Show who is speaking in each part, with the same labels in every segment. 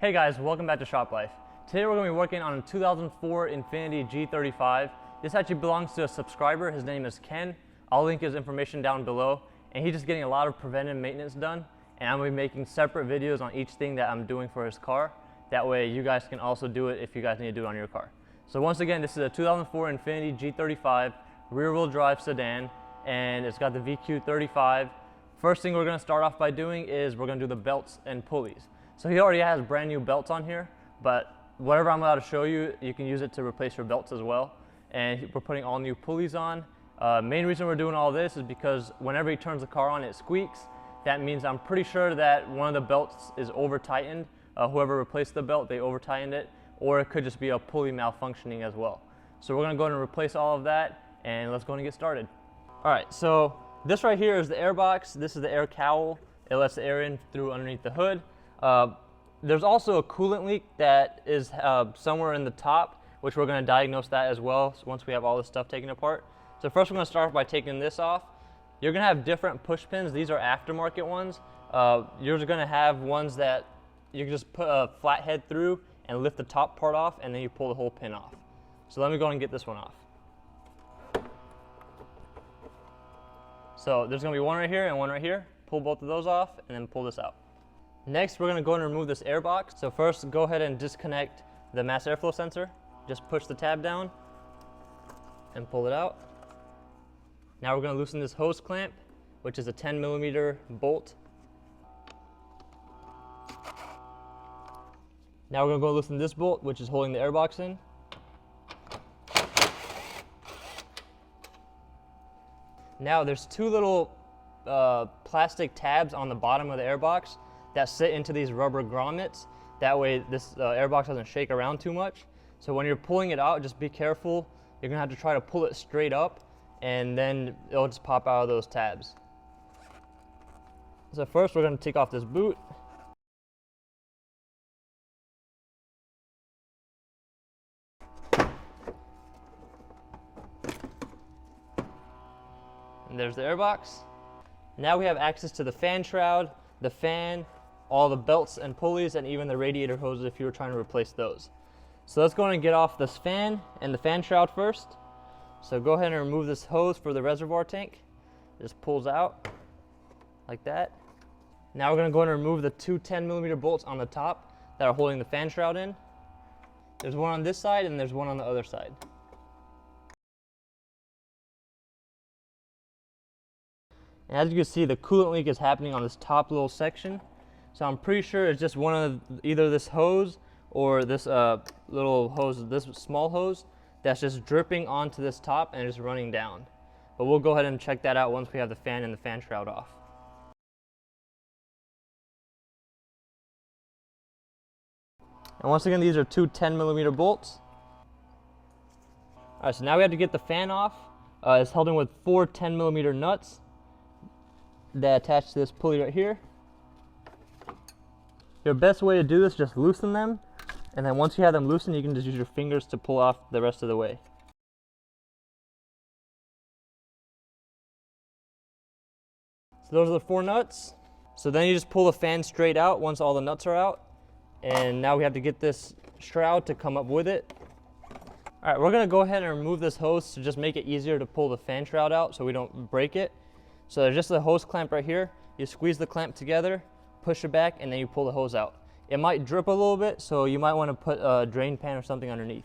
Speaker 1: Hey guys, welcome back to Shop Life. Today we're going to be working on a 2004 Infiniti G35. This actually belongs to a subscriber. His name is Ken. I'll link his information down below. And he's just getting a lot of preventive maintenance done. And I'm going to be making separate videos on each thing that I'm doing for his car. That way you guys can also do it if you guys need to do it on your car. So once again, this is a 2004 Infiniti G35 rear-wheel drive sedan. And it's got the VQ35. First thing we're going to start off by doing is we're going to do the belts and pulleys. So he already has brand new belts on here, but whatever I'm about to show you, you can use it to replace your belts as well. And we're putting all new pulleys on. Main reason we're doing all this is because whenever he turns the car on, it squeaks. That means I'm pretty sure that one of the belts is over tightened. Whoever replaced the belt, they over tightened it, or it could just be a pulley malfunctioning as well. So we're gonna go ahead and replace all of that, and let's go and get started. All right, so this right here is the airbox. This is the air cowl. It lets the air in through underneath the hood. There's also a coolant leak that is somewhere in the top, which we're going to diagnose that as well once we have all this stuff taken apart. So first we're going to start by taking this off. You're going to have different push pins. These are aftermarket ones. You're going to have ones that you can just put a flat head through and lift the top part off, and then you pull the whole pin off. So let me go and get this one off. So there's going to be one right here and one right here. Pull both of those off and then pull this out. Next, we're going to go and remove this air box. So first, go ahead and disconnect the mass airflow sensor. Just push the tab down and pull it out. Now we're going to loosen this hose clamp, which is a 10mm bolt. Now we're going to go loosen this bolt, which is holding the air box in. Now there's two little plastic tabs on the bottom of the air box that sit into these rubber grommets. That way this airbox doesn't shake around too much. So when you're pulling it out, just be careful. You're gonna have to try to pull it straight up, and then it'll just pop out of those tabs. So first we're gonna take off this boot. And there's the airbox. Now we have access to the fan shroud, the fan, all the belts and pulleys, and even the radiator hoses if you were trying to replace those. So let's go ahead and get off this fan and the fan shroud first. So go ahead and remove this hose for the reservoir tank. It just pulls out like that. Now we're going to go ahead and remove the two 10mm bolts on the top that are holding the fan shroud in. There's one on this side and there's one on the other side. And as you can see, the coolant leak is happening on this top little section. So I'm pretty sure it's just one of either this hose or this little hose, this small hose, that's just dripping onto this top and just running down. But we'll go ahead and check that out once we have the fan and the fan shroud off. And once again, these are two 10mm bolts. All right, so now we have to get the fan off. It's held in with four 10mm nuts that attach to this pulley right here. Your best way to do this is just loosen them, and then once you have them loosened, you can just use your fingers to pull off the rest of the way. So those are the four nuts. So then you just pull the fan straight out once all the nuts are out, and now we have to get this shroud to come up with it. All right, we're gonna go ahead and remove this hose to just make it easier to pull the fan shroud out so we don't break it. So there's just the hose clamp right here. You squeeze the clamp together, push it back, and then you pull the hose out. It might drip a little bit, so you might want to put a drain pan or something underneath.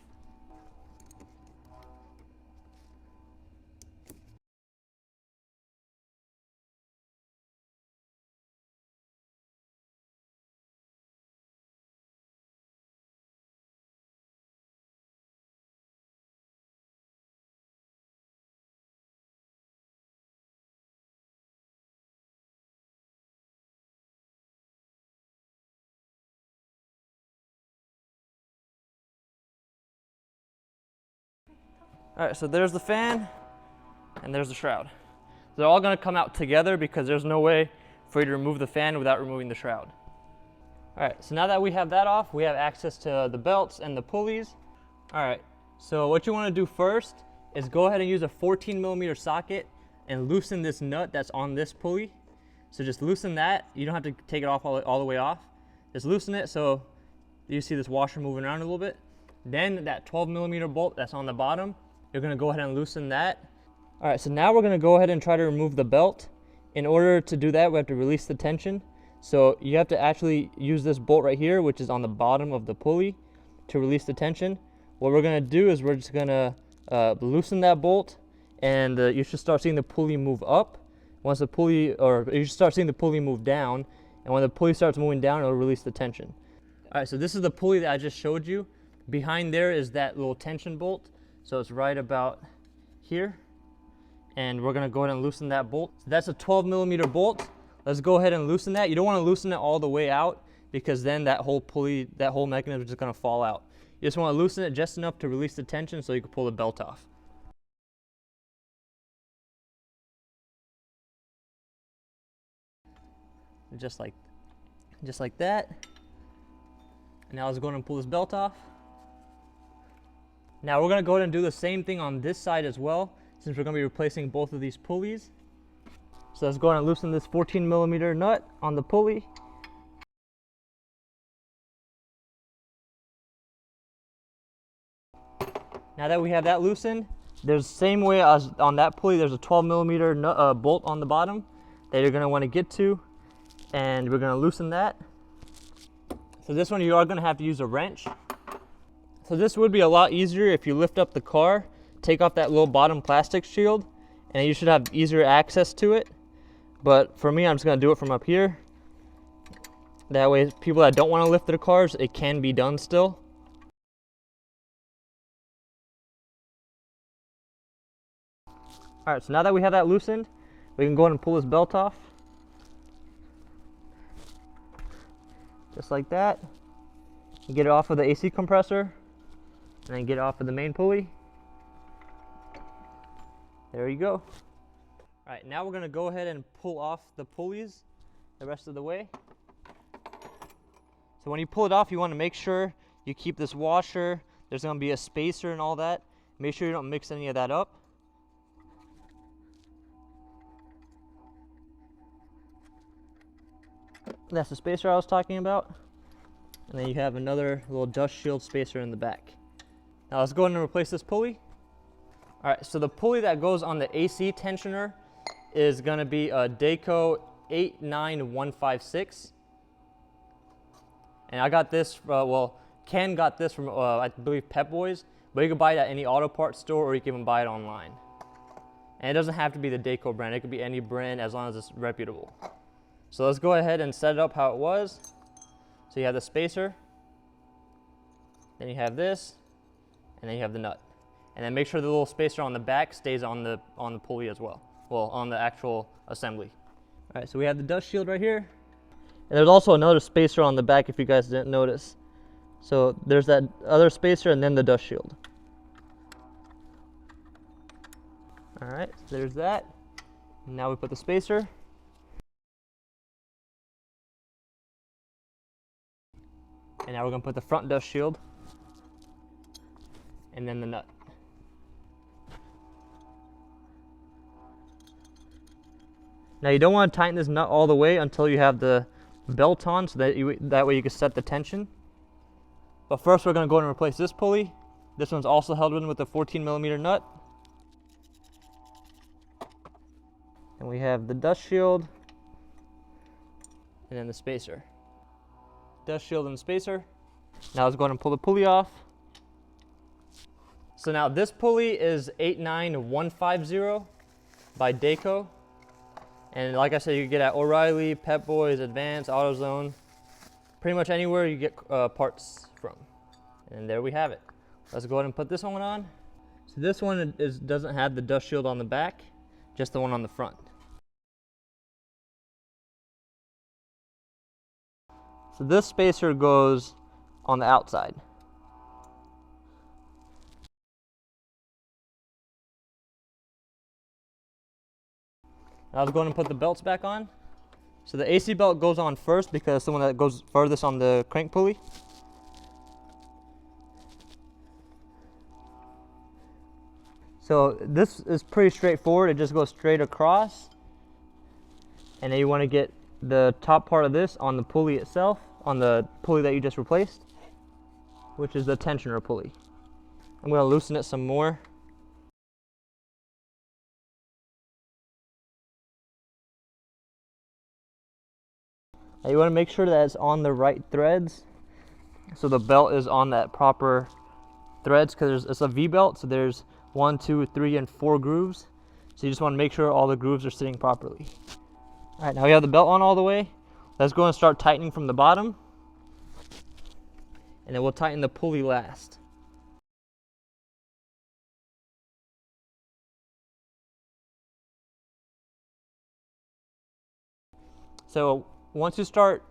Speaker 1: All right, so there's the fan and there's the shroud. They're all gonna come out together because there's no way for you to remove the fan without removing the shroud. All right, so now that we have that off, we have access to the belts and the pulleys. All right, so what you wanna do first is go ahead and use a 14mm socket and loosen this nut that's on this pulley. So just loosen that. You don't have to take it off all the way off. Just loosen it so You see this washer moving around a little bit. Then that 12mm bolt that's on the bottom, you're gonna go ahead and loosen that. All right, so now we're gonna go ahead and try to remove the belt. In order to do that, we have to release the tension. So you have to actually use this bolt right here, which is on the bottom of the pulley, to release the tension. What we're gonna do is we're just gonna loosen that bolt, and you should start seeing the pulley move up. Once the pulley, or you should start seeing the pulley move down, and when the pulley starts moving down, it'll release the tension. All right, so this is the pulley that I just showed you. Behind there is that little tension bolt. So it's right about here. And we're gonna go ahead and loosen that bolt. So that's a 12mm bolt. Let's go ahead and loosen that. You don't wanna loosen it all the way out, because then that whole pulley, that whole mechanism is just gonna fall out. You just wanna loosen it just enough to release the tension so you can pull the belt off. Just like that. And now let's go ahead and pull this belt off. Now we're gonna go ahead and do the same thing on this side as well, since we're gonna be replacing both of these pulleys. So let's go ahead and loosen this 14mm nut on the pulley. Now that we have that loosened, there's the same way as on that pulley, there's a 12mm bolt on the bottom that you're gonna wanna get to, and we're gonna loosen that. So this one you are gonna have to use a wrench. So this would be a lot easier if you lift up the car, take off that little bottom plastic shield, and you should have easier access to it. But for me, I'm just gonna do it from up here. That way, people that don't wanna lift their cars, it can be done still. All right, so now that we have that loosened, we can go ahead and pull this belt off. Just like that. Get it off of the AC compressor, and then get it off of the main pulley. There you go. All right, now we're gonna go ahead and pull off the pulleys the rest of the way. So when you pull it off, you wanna make sure you keep this washer. There's gonna be a spacer and all that. Make sure you don't mix any of that up. That's the spacer I was talking about. And then you have another little dust shield spacer in the back. Now let's go ahead and replace this pulley. All right, so the pulley that goes on the AC tensioner is gonna be a Dayco 89156. And I got this, Ken got this from, I believe, Pep Boys, but you can buy it at any auto parts store, or you can even buy it online. And it doesn't have to be the Dayco brand, it could be any brand as long as it's reputable. So let's go ahead and set it up how it was. So you have the spacer, then you have this, and then you have the nut. And then make sure the little spacer on the back stays on the pulley as well. Well, on the actual assembly. All right, so we have the dust shield right here. And there's also another spacer on the back if you guys didn't notice. So there's that other spacer and then the dust shield. All right, so there's that. Now we put the spacer. And now we're gonna put the front dust shield and then the nut. Now you don't want to tighten this nut all the way until you have the belt on, so that way you can set the tension. But first we're gonna go ahead and replace this pulley. This one's also held in with a 14mm nut. And we have the dust shield and then the spacer. Dust shield and spacer. Now let's go ahead and pull the pulley off. So now this pulley is 89150 by Dayco. And like I said, you can get at O'Reilly, Pep Boys, Advance, AutoZone. Pretty much anywhere you get parts from. And there we have it. Let's go ahead and put this one on. So this one doesn't have the dust shield on the back, just the one on the front. So this spacer goes on the outside. Now let's go ahead and put the belts back on. So the AC belt goes on first because it's the one that goes furthest on the crank pulley. So this is pretty straightforward. It just goes straight across. And then you want to get the top part of this on the pulley itself, on the pulley that you just replaced. which is the tensioner pulley. I'm going to loosen it some more. Now you want to make sure that it's on the right threads, so the belt is on that proper threads, because it's a V-belt, so there's 1, 2, 3, and 4 grooves. So you just want to make sure all the grooves are sitting properly. All right, now we have the belt on all the way. Let's go and start tightening from the bottom, and then we'll tighten the pulley last. So once you start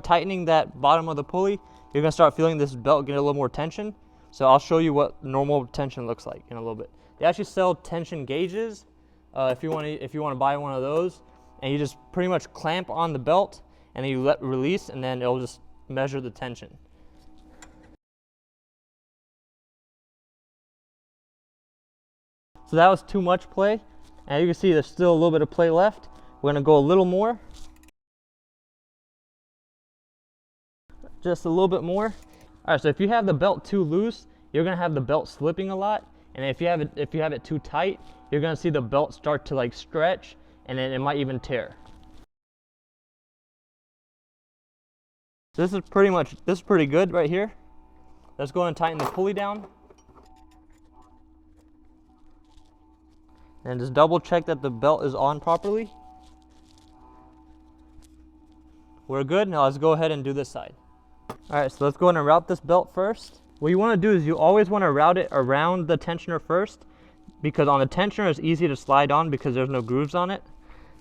Speaker 1: tightening that bottom of the pulley, you're gonna start feeling this belt get a little more tension. So I'll show you what normal tension looks like in a little bit. They actually sell tension gauges if you want to buy one of those, and you just pretty much clamp on the belt and then you let release, and then it'll just measure the tension. So that was too much play, and you can see there's still a little bit of play left. We're gonna go a little more, just a little bit more. All right, so if you have the belt too loose, you're gonna have the belt slipping a lot, and if you have it too tight, you're gonna see the belt start to like stretch, and then it might even tear. So this is pretty good right here. Let's go and tighten the pulley down, and just double check that the belt is on properly. We're good. Now let's go ahead and do this side. All right, so let's go ahead and route this belt first. What you want to do is you always want to route it around the tensioner first, because on the tensioner it's easy to slide on because there's no grooves on it.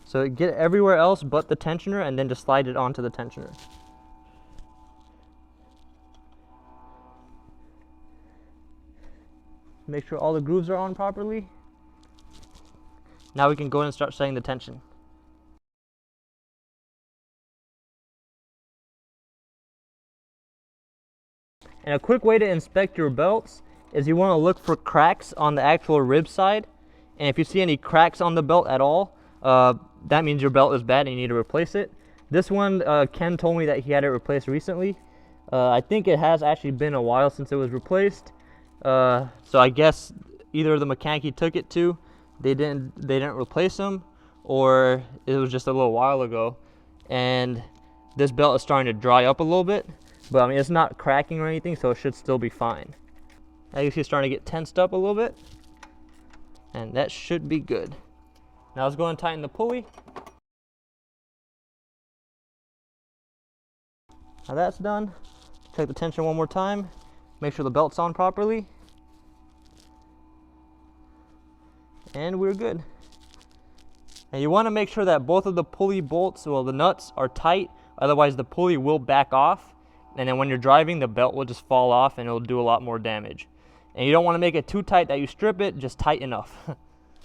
Speaker 1: So get everywhere else but the tensioner, and then just slide it onto the tensioner. Make sure all the grooves are on properly. Now we can go in and start setting the tension. And a quick way to inspect your belts is you want to look for cracks on the actual rib side. And if you see any cracks on the belt at all, that means your belt is bad and you need to replace it. This one, Ken told me that he had it replaced recently. I think it has actually been a while since it was replaced. So I guess either the mechanic he took it to, they didn't replace them, or it was just a little while ago. And this belt is starting to dry up a little bit. But I mean, it's not cracking or anything, so it should still be fine. Now you see it's starting to get tensed up a little bit, and that should be good. Now let's go and tighten the pulley. Now that's done. Check the tension one more time. Make sure the belt's on properly. And we're good. And you want to make sure that both of the pulley bolts, well, the nuts are tight, otherwise the pulley will back off. And then when you're driving, the belt will just fall off and it'll do a lot more damage. And you don't want to make it too tight that you strip it, just tight enough.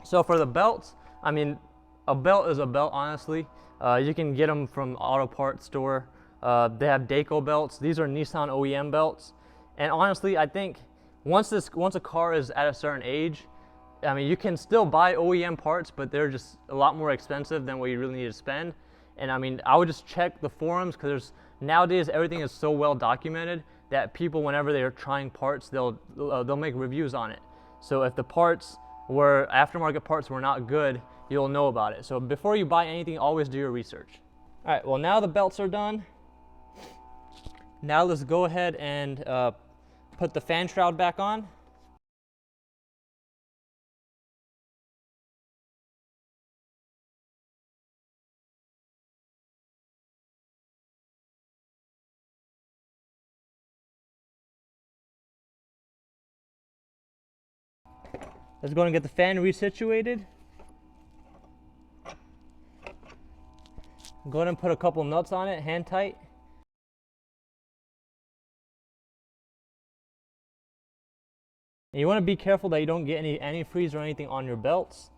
Speaker 1: So for the belts, I mean, a belt is a belt, honestly. You can get them from auto parts store. They have Dayco belts. These are Nissan OEM belts. And honestly, I think once a car is at a certain age, I mean, you can still buy OEM parts, but they're just a lot more expensive than what you really need to spend. And I mean, I would just check the forums, because nowadays everything is so well documented that people, whenever they're trying parts, they'll make reviews on it. So if the parts were aftermarket parts were not good, you'll know about it. So before you buy anything, always do your research. All right, well, now the belts are done. Now let's go ahead and put the fan shroud back on. Let's go and get the fan resituated. Go ahead and put a couple nuts on it, hand tight. And you want to be careful that you don't get any antifreeze or anything on your belts,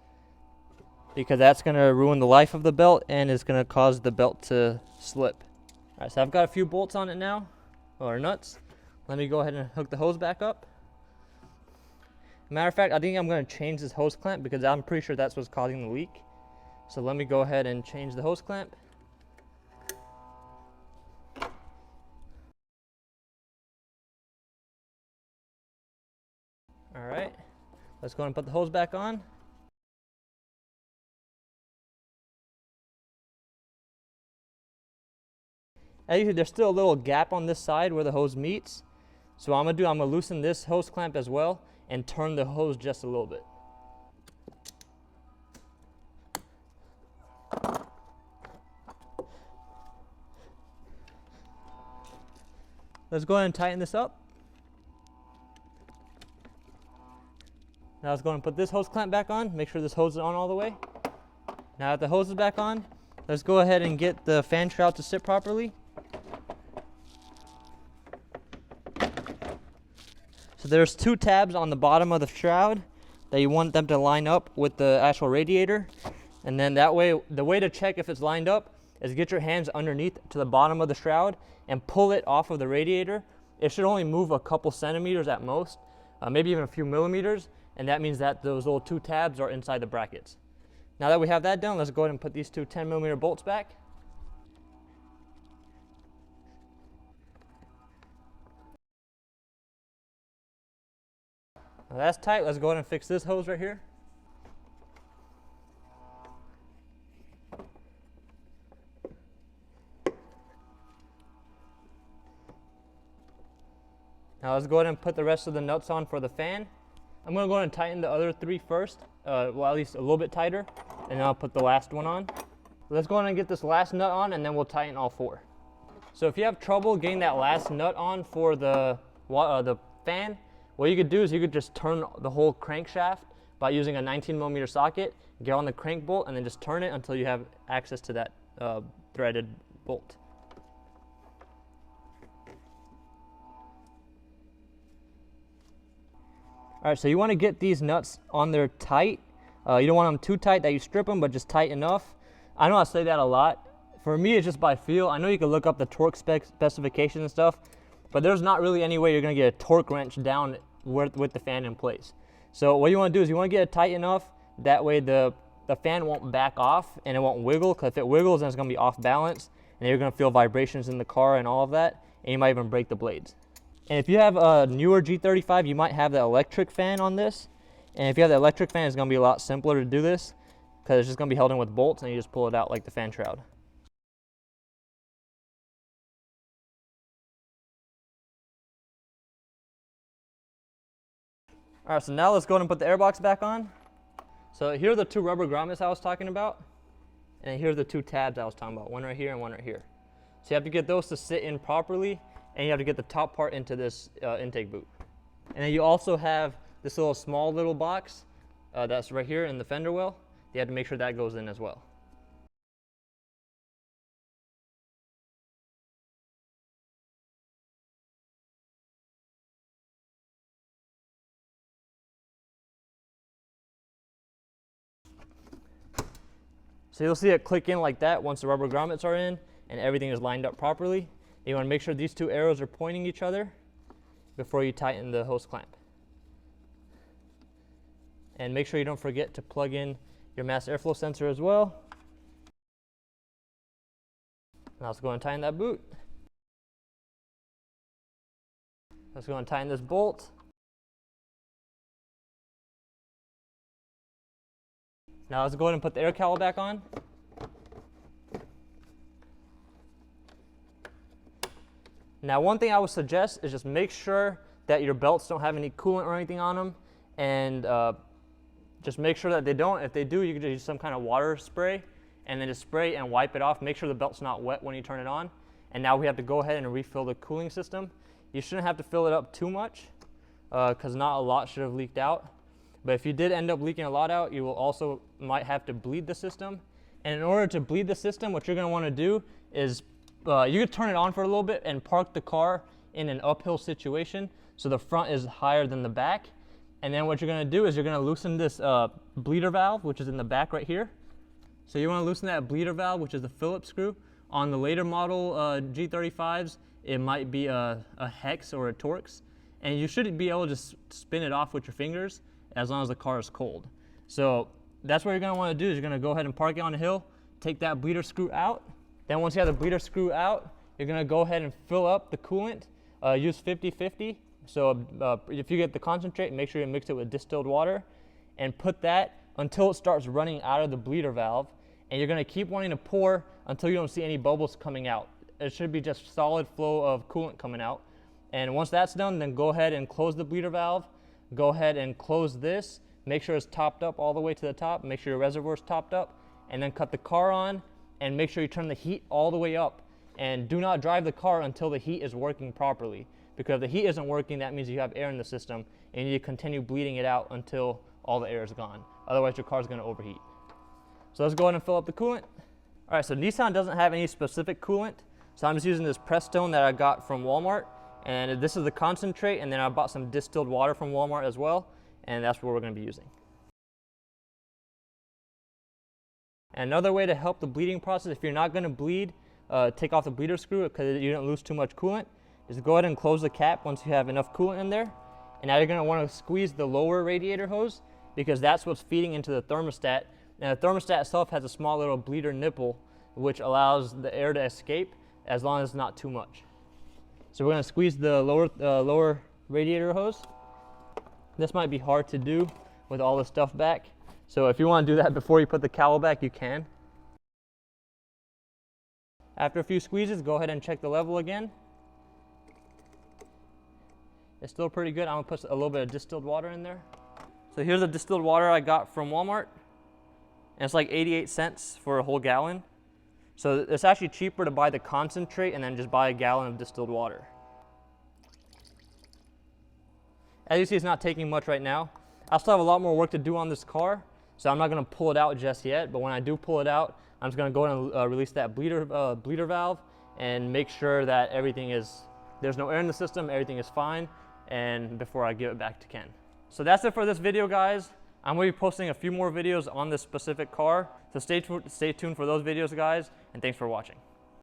Speaker 1: because that's going to ruin the life of the belt and it's going to cause the belt to slip. All right, so I've got a few bolts on it now, or nuts. Let me go ahead and hook the hose back up. Matter of fact, I think I'm going to change this hose clamp, because I'm pretty sure that's what's causing the leak. So let me go ahead and change the hose clamp. All right, let's go ahead and put the hose back on. As you see, there's still a little gap on this side where the hose meets. So what I'm gonna loosen this hose clamp as well and turn the hose just a little bit. Let's go ahead and tighten this up. Now let's go ahead and put this hose clamp back on. Make sure this hose is on all the way. Now that the hose is back on, let's go ahead and get the fan shroud to sit properly. So there's 2 tabs on the bottom of the shroud that you want them to line up with the actual radiator. And then that way, the way to check if it's lined up is get your hands underneath to the bottom of the shroud and pull it off of the radiator. It should only move a couple centimeters at most, maybe even a few millimeters, and that means that those little 2 tabs are inside the brackets. Now that we have that done, let's go ahead and put these 2 10mm bolts back. Now that's tight. Let's go ahead and fix this hose right here. Now let's go ahead and put the rest of the nuts on for the fan. I'm going to go ahead and tighten the other 3 first, well, at least a little bit tighter, and then I'll put the last one on. Let's go ahead and get this last nut on, and then we'll tighten all 4. So if you have trouble getting that last nut on for the fan, what you could do is you could just turn the whole crankshaft by using a 19mm socket, get on the crank bolt, and then just turn it until you have access to that threaded bolt. All right, so you want to get these nuts on there tight. You don't want them too tight that you strip them, but just tight enough. I know I say that a lot. For me, it's just by feel. I know you can look up the torque specifications and stuff, but there's not really any way you're going to get a torque wrench down with the fan in place. So what you want to do is you want to get it tight enough, that way the fan won't back off and it won't wiggle, because if it wiggles, then it's going to be off balance, and you're going to feel vibrations in the car and all of that, and you might even break the blades. And if you have a newer G35, you might have the electric fan on this. And if you have the electric fan, it's going to be a lot simpler to do this, because it's just going to be held in with bolts, and you just pull it out like the fan shroud. All right, so now let's go ahead and put the airbox back on. So here are the 2 rubber grommets I was talking about, and here are the 2 tabs I was talking about, one right here and one right here. So you have to get those to sit in properly, and you have to get the top part into this intake boot. And then you also have this small little box that's right here in the fender well. You have to make sure that goes in as well. So you'll see it click in like that once the rubber grommets are in and everything is lined up properly. You want to make sure these 2 arrows are pointing each other before you tighten the hose clamp. And make sure you don't forget to plug in your mass airflow sensor as well. Now let's go and tighten that boot. Let's go and tighten this bolt. Now let's go ahead and put the air cowl back on. Now one thing I would suggest is just make sure that your belts don't have any coolant or anything on them, and just make sure that they don't. If they do, you can just use some kind of water spray and then just spray and wipe it off. Make sure the belt's not wet when you turn it on. And now we have to go ahead and refill the cooling system. You shouldn't have to fill it up too much because not a lot should have leaked out. But if you did end up leaking a lot out, you will also might have to bleed the system. And in order to bleed the system, what you're going to want to do is you could turn it on for a little bit and park the car in an uphill situation so the front is higher than the back. And then what you're going to do is you're going to loosen this bleeder valve, which is in the back right here. So you want to loosen that bleeder valve, which is the Phillips screw. On the later model G35s, it might be a hex or a Torx. And you should be able to just spin it off with your fingers as long as the car is cold. So that's what you're going to want to do is you're going to go ahead and park it on a hill, take that bleeder screw out. Then once you have the bleeder screw out, you're going to go ahead and fill up the coolant. Use 50-50 So if you get the concentrate, make sure you mix it with distilled water and put that until it starts running out of the bleeder valve. And you're going to keep wanting to pour until you don't see any bubbles coming out. It should be just solid flow of coolant coming out. And once that's done, then go ahead and close the bleeder valve. Go ahead and close this. Make sure it's topped up all the way to the top. Make sure your reservoir is topped up. And then cut the car on and make sure you turn the heat all the way up. And do not drive the car until the heat is working properly. Because if the heat isn't working, that means you have air in the system and you need to continue bleeding it out until all the air is gone. Otherwise, your car is going to overheat. So let's go ahead and fill up the coolant. All right, so Nissan doesn't have any specific coolant. So I'm just using this Prestone that I got from Walmart. And this is the concentrate, and then I bought some distilled water from Walmart as well. And that's what we're going to be using. And another way to help the bleeding process, if you're not going to bleed, take off the bleeder screw because you don't lose too much coolant, is go ahead and close the cap once you have enough coolant in there. And now you're going to want to squeeze the lower radiator hose because that's what's feeding into the thermostat. And the thermostat itself has a small little bleeder nipple which allows the air to escape as long as it's not too much. So we're going to squeeze the lower radiator hose. This might be hard to do with all the stuff back. So if you want to do that before you put the cowl back, you can. After a few squeezes, go ahead and check the level again. It's still pretty good. I'm going to put a little bit of distilled water in there. So here's the distilled water I got from Walmart. And it's like 88 cents for a whole gallon. So it's actually cheaper to buy the concentrate and then just buy a gallon of distilled water. As you see, it's not taking much right now. I still have a lot more work to do on this car, so I'm not going to pull it out just yet. But when I do pull it out, I'm just going to go and release that bleeder valve and make sure that there's no air in the system, everything is fine, and before I give it back to Ken. So that's it for this video, guys. I'm going to be posting a few more videos on this specific car, so stay tuned for those videos, guys, and thanks for watching.